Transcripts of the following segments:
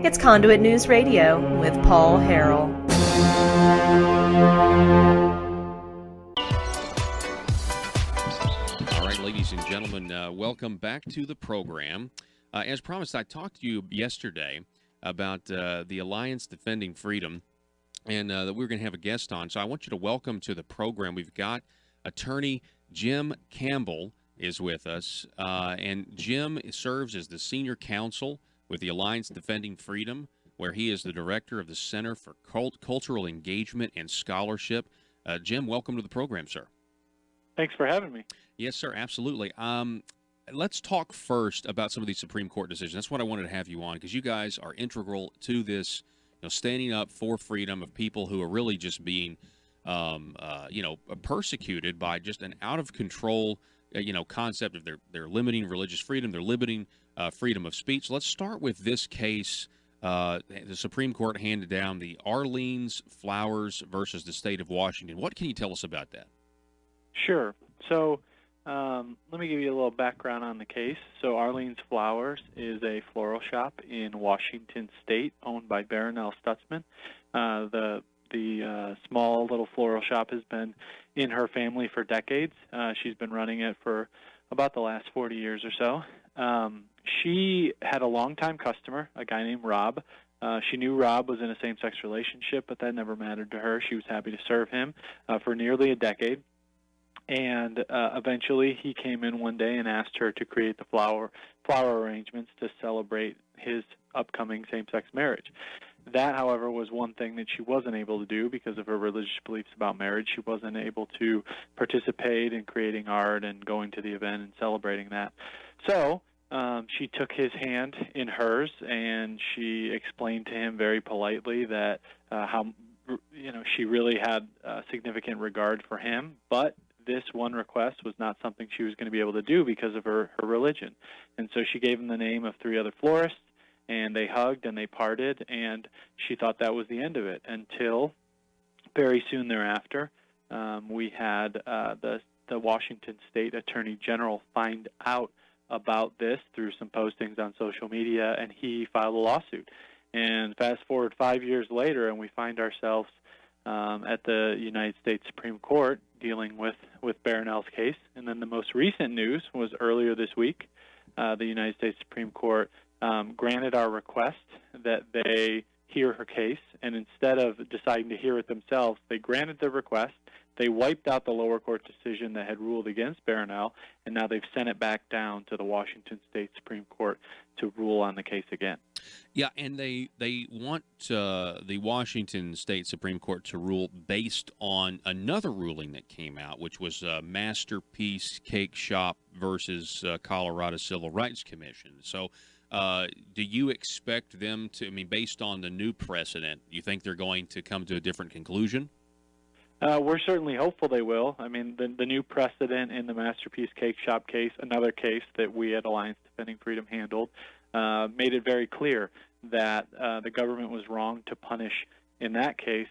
It's Conduit News Radio with Paul Harrell. All right, ladies and gentlemen, welcome back to the program. As promised, I talked to you yesterday about the Alliance Defending Freedom, and that we were going to have a guest on. So I want you to welcome to the program. We've got attorney Jim Campbell is with us, and Jim serves as the senior counsel with the Alliance Defending Freedom, where he is the director of the Center for Cultural Engagement and Scholarship. Jim, welcome to the program, sir. Thanks for having me. Yes, sir, absolutely. Let's talk first about some of these Supreme Court decisions. That's what I wanted to have you on, because you guys are integral to this, standing up for freedom of people who are really just being, persecuted by just an out-of-control, concept of they're limiting religious freedom, they're limiting freedom of speech. Let's start with this case. The Supreme Court handed down the Arlene's Flowers versus the state of Washington. What can you tell us about that? Sure. So let me give you a little background on the case. So Arlene's Flowers is a floral shop in Washington State owned by Barronelle Stutzman. The small little floral shop has been in her family for decades. She's been running it for about the last 40 years or so. She had a longtime customer, a guy named Rob. She knew Rob was in a same-sex relationship, but that never mattered to her. She was happy to serve him for nearly a decade. And eventually he came in one day and asked her to create the flower arrangements to celebrate his upcoming same-sex marriage. That, however, was one thing that she wasn't able to do because of her religious beliefs about marriage. She wasn't able to participate in creating art and going to the event and celebrating that. So she took his hand in hers, and she explained to him very politely that she really had significant regard for him, but this one request was not something she was going to be able to do because of her religion. And so she gave him the name of 3 other florists, and they hugged and they parted, and she thought that was the end of it until very soon thereafter we had the Washington State Attorney General find out about this through some postings on social media, and he filed a lawsuit. And fast forward 5 years later, and we find ourselves at the United States Supreme Court dealing with Barronelle's case. And then the most recent news was earlier this week, the United States Supreme Court granted our request that they hear her case, and instead of deciding to hear it themselves, they granted the request. They wiped out the lower court decision that had ruled against Barronelle, and now they've sent it back down to the Washington State Supreme Court to rule on the case again. Yeah, and they want the Washington State Supreme Court to rule based on another ruling that came out, which was Masterpiece Cake Shop versus Colorado Civil Rights Commission. So do you expect them to, based on the new precedent, you think they're going to come to a different conclusion? We're certainly hopeful they will. The new precedent in the Masterpiece Cake Shop case, another case that we at Alliance Defending Freedom handled, made it very clear that the government was wrong to punish, in that case,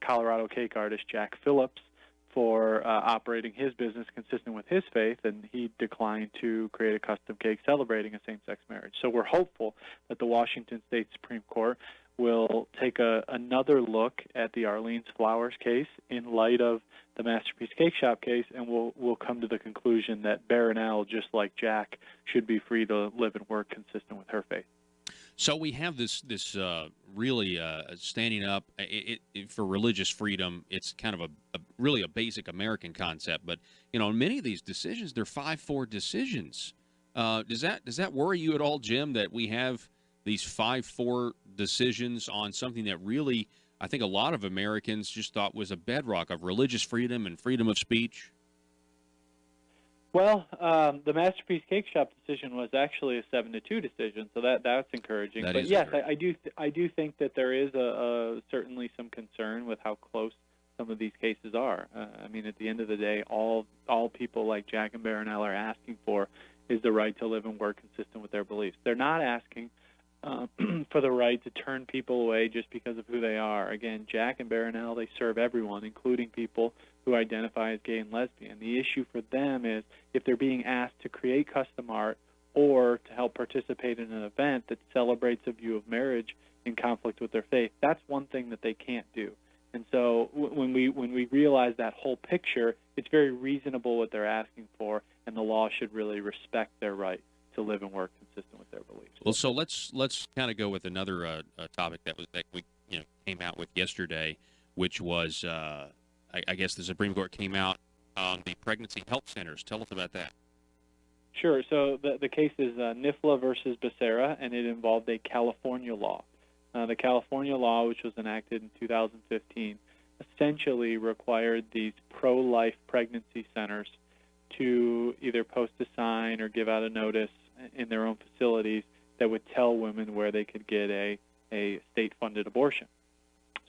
Colorado cake artist Jack Phillips for operating his business consistent with his faith, and he declined to create a custom cake celebrating a same-sex marriage. So we're hopeful that the Washington State Supreme Court will take another look at the Arlene's Flowers case in light of the Masterpiece Cake Shop case, and we'll come to the conclusion that Barronelle, just like Jack, should be free to live and work consistent with her faith. So we have this really standing up for religious freedom. It's kind of really a basic American concept, but many of these decisions, they're 5-4 decisions. Does that worry you at all, Jim, that we have these 5-4 decisions on something that really, I think a lot of Americans just thought was a bedrock of religious freedom and freedom of speech? Well, the Masterpiece Cake Shop decision was actually a 7-2 decision, so that's encouraging. That but is yes, encouraging. I do think that there is certainly some concern with how close some of these cases are. At the end of the day, all people like Jack and Barronelle are asking for is the right to live and work consistent with their beliefs. They're not asking for the right to turn people away just because of who they are. Again, Jack and Barronelle, they serve everyone, including people who identify as gay and lesbian. The issue for them is if they're being asked to create custom art or to help participate in an event that celebrates a view of marriage in conflict with their faith. That's one thing that they can't do. And so when we realize that whole picture, it's very reasonable what they're asking for, and the law should really respect their right to live and work consistent with their beliefs. Well, so let's kind of go with another topic that we came out with yesterday, which was I guess the Supreme Court came out on the pregnancy health centers. Tell us about that. Sure. So the case is NIFLA versus Becerra, and it involved a California law. The California law, which was enacted in 2015, essentially required these pro-life pregnancy centers to either post a sign or give out a notice in their own facilities that would tell women where they could get a state-funded abortion.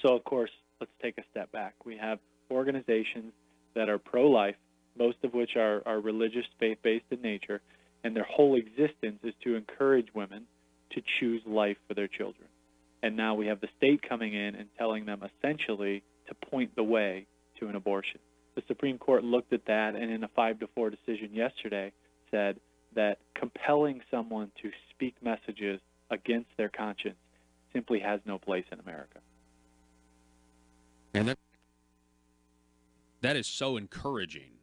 So, of course, let's take a step back. We have organizations that are pro-life, most of which are religious, faith-based in nature, and their whole existence is to encourage women to choose life for their children. And now we have the state coming in and telling them essentially to point the way to an abortion. The Supreme Court looked at that and in a 5-4 decision yesterday said that compelling someone to speak messages against their conscience simply has no place in America. And that is so encouraging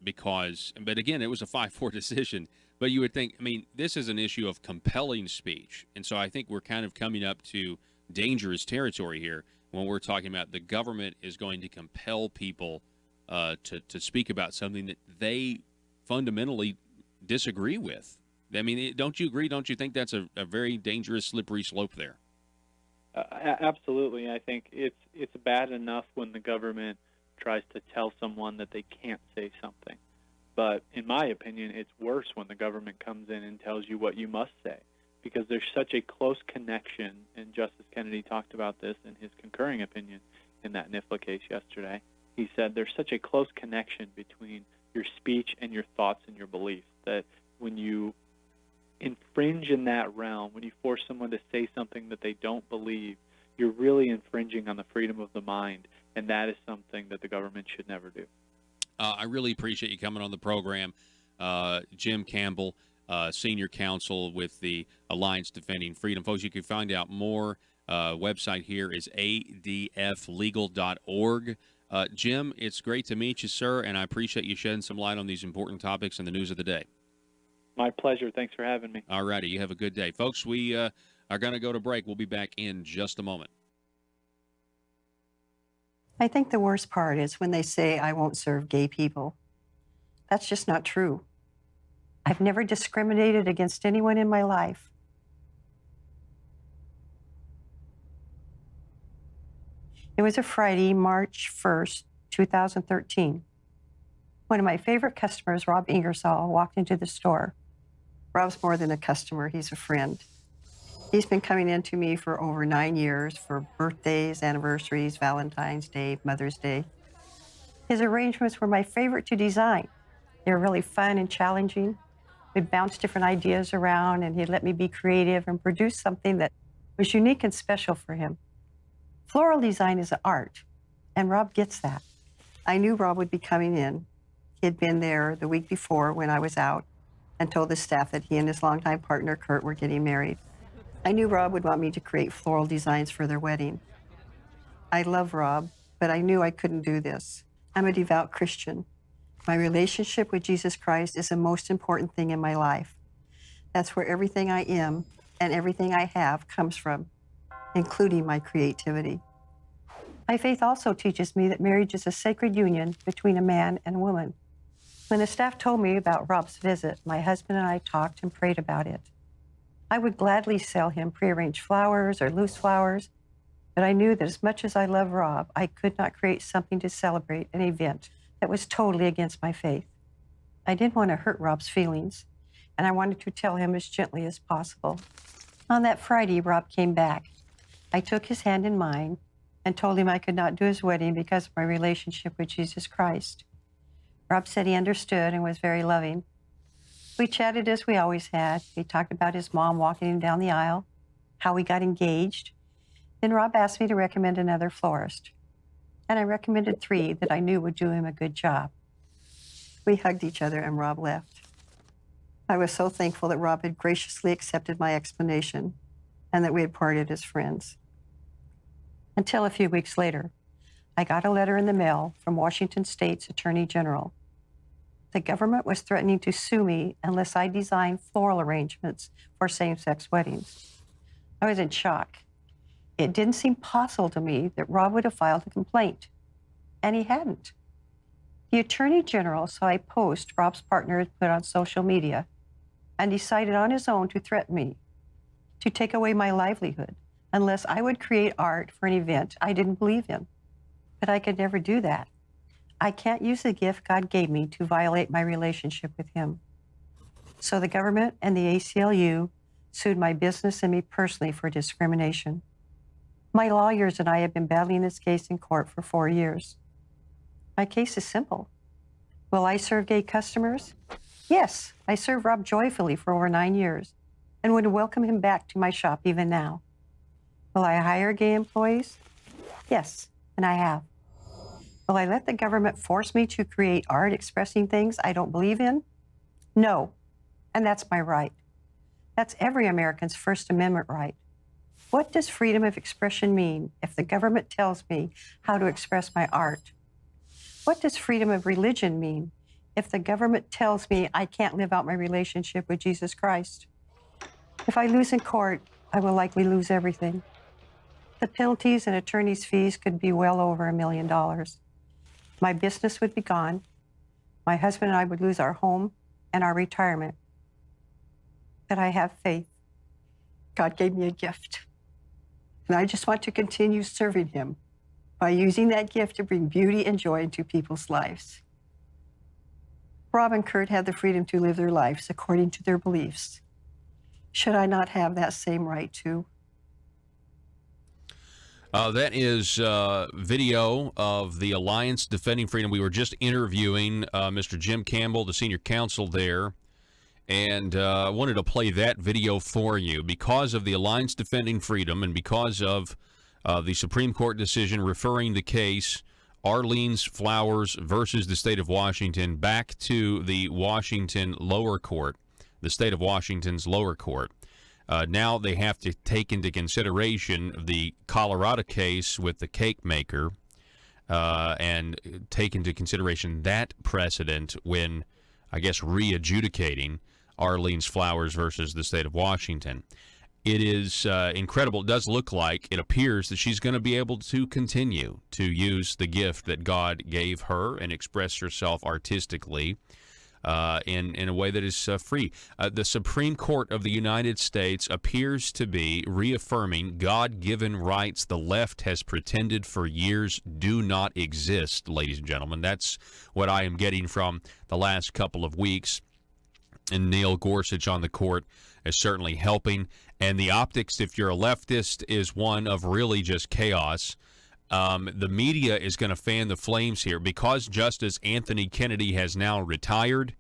because, but again, it was a 5-4 decision. But you would think, I mean, this is an issue of compelling speech. And so I think we're kind of coming up to dangerous territory here when we're talking about the government is going to compel people to speak about something that they fundamentally disagree with. I mean, don't you agree? Don't you think that's a very dangerous, slippery slope there? Absolutely. I think it's bad enough when the government tries to tell someone that they can't say something. But in my opinion, it's worse when the government comes in and tells you what you must say, because there's such a close connection, and Justice Kennedy talked about this in his concurring opinion in that NIFLA case yesterday. He said there's such a close connection between your speech and your thoughts and your beliefs that when you infringe in that realm, when you force someone to say something that they don't believe, you're really infringing on the freedom of the mind, and that is something that the government should never do. I really appreciate you coming on the program. Jim Campbell, Senior Counsel with the Alliance Defending Freedom. Folks, you can find out more. Website here is adflegal.org. Jim, it's great to meet you, sir, and I appreciate you shedding some light on these important topics and the news of the day. My pleasure. Thanks for having me. All righty. You have a good day. Folks, we are going to go to break. We'll be back in just a moment. I think the worst part is when they say, I won't serve gay people. That's just not true. I've never discriminated against anyone in my life. It was a Friday, March 1st, 2013. One of my favorite customers, Rob Ingersoll, walked into the store. Rob's more than a customer, he's a friend. He's been coming in to me for over 9 years for birthdays, anniversaries, Valentine's Day, Mother's Day. His arrangements were my favorite to design. They were really fun and challenging. We'd bounce different ideas around, and he'd let me be creative and produce something that was unique and special for him. Floral design is an art, and Rob gets that. I knew Rob would be coming in. He had been there the week before when I was out and told the staff that he and his longtime partner, Kurt, were getting married. I knew Rob would want me to create floral designs for their wedding. I love Rob, but I knew I couldn't do this. I'm a devout Christian. My relationship with Jesus Christ is the most important thing in my life. That's where everything I am and everything I have comes from, including my creativity. My faith also teaches me that marriage is a sacred union between a man and a woman. When the staff told me about Rob's visit, my husband and I talked and prayed about it. I would gladly sell him prearranged flowers or loose flowers, but I knew that as much as I love Rob, I could not create something to celebrate an event that was totally against my faith. I didn't want to hurt Rob's feelings, and I wanted to tell him as gently as possible. On that Friday, Rob came back. I took his hand in mine and told him I could not do his wedding because of my relationship with Jesus Christ. Rob said he understood and was very loving. We chatted as we always had. He talked about his mom walking him down the aisle, how we got engaged. Then Rob asked me to recommend another florist, and I recommended 3 that I knew would do him a good job. We hugged each other and Rob left. I was so thankful that Rob had graciously accepted my explanation and that we had parted as friends. Until a few weeks later, I got a letter in the mail from Washington State's Attorney General. The government was threatening to sue me unless I designed floral arrangements for same-sex weddings. I was in shock. It didn't seem possible to me that Rob would have filed a complaint, and he hadn't. The Attorney General saw a post Rob's partner had put on social media and decided on his own to threaten me, to take away my livelihood, unless I would create art for an event I didn't believe in. But I could never do that. I can't use the gift God gave me to violate my relationship with him. So the government and the ACLU sued my business and me personally for discrimination. My lawyers and I have been battling this case in court for 4 years. My case is simple. Will I serve gay customers? Yes, I serve Rob joyfully for over 9 years and would welcome him back to my shop even now. Will I hire gay employees? Yes, and I have. Will I let the government force me to create art expressing things I don't believe in? No, and that's my right. That's every American's First Amendment right. What does freedom of expression mean if the government tells me how to express my art? What does freedom of religion mean if the government tells me I can't live out my relationship with Jesus Christ? If I lose in court, I will likely lose everything. The penalties and attorney's fees could be well over $1 million. My business would be gone. My husband and I would lose our home and our retirement. But I have faith. God gave me a gift. And I just want to continue serving him by using that gift to bring beauty and joy into people's lives. Rob and Kurt had the freedom to live their lives according to their beliefs. Should I not have that same right too? That is video of the Alliance Defending Freedom. We were just interviewing Mr. Jim Campbell, the senior counsel there, and I wanted to play that video for you because of the Alliance Defending Freedom and because of the Supreme Court decision referring the case Arlene's Flowers versus the state of Washington back to the Washington lower court, the state of Washington's lower court. Now they have to take into consideration the Colorado case with the cake maker and take into consideration that precedent when, I guess, re-adjudicating Arlene's Flowers versus the state of Washington. It is incredible. It does look like, it appears that she's going to be able to continue to use the gift that God gave her and express herself artistically in a way that is free. The Supreme Court of the United States appears to be reaffirming God-given rights the left has pretended for years do not exist, ladies and gentlemen. That's what I am getting from the last couple of weeks. And Neil Gorsuch on the court is certainly helping. And the optics, if you're a leftist, is one of really just chaos. The media is going to fan the flames here because Justice Anthony Kennedy has now retired,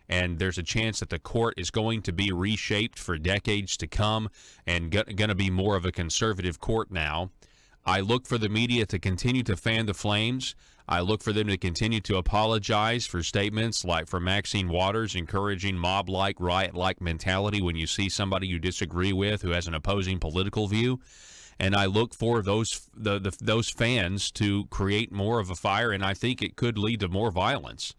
and there's a chance that the court is going to be reshaped for decades to come and going to be more of a conservative court now. I look for the media to continue to fan the flames. I look for them to continue to apologize for statements like from Maxine Waters encouraging mob-like, riot-like mentality when you see somebody you disagree with who has an opposing political view. And I look for those fans to create more of a fire, and I think it could lead to more violence.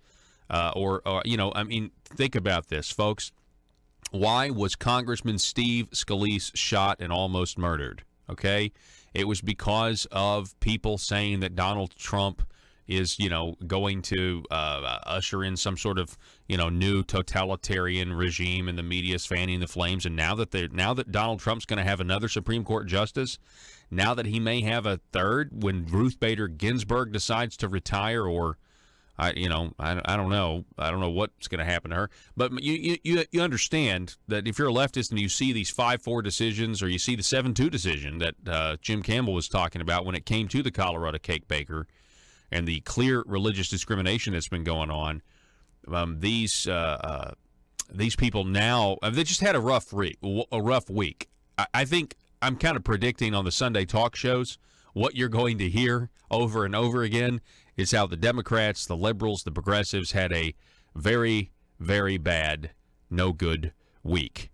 Think about this, folks. Why was Congressman Steve Scalise shot and almost murdered? Okay? It was because of people saying that Donald Trump is, going to usher in some sort of, new totalitarian regime, and the media is fanning the flames. And now that Donald Trump's going to have another Supreme Court justice, now that he may have a third when Ruth Bader Ginsburg decides to retire, or I don't know what's going to happen to her. But you understand that if you're a leftist and you see these 5-4 decisions, or you see the 7-2 decision that Jim Campbell was talking about when it came to the Colorado cake baker, and the clear religious discrimination that's been going on, these people now, they just had a rough week. I think I'm kind of predicting on the Sunday talk shows what you're going to hear over and over again is how the Democrats, the liberals, the progressives had a very, very bad no good week.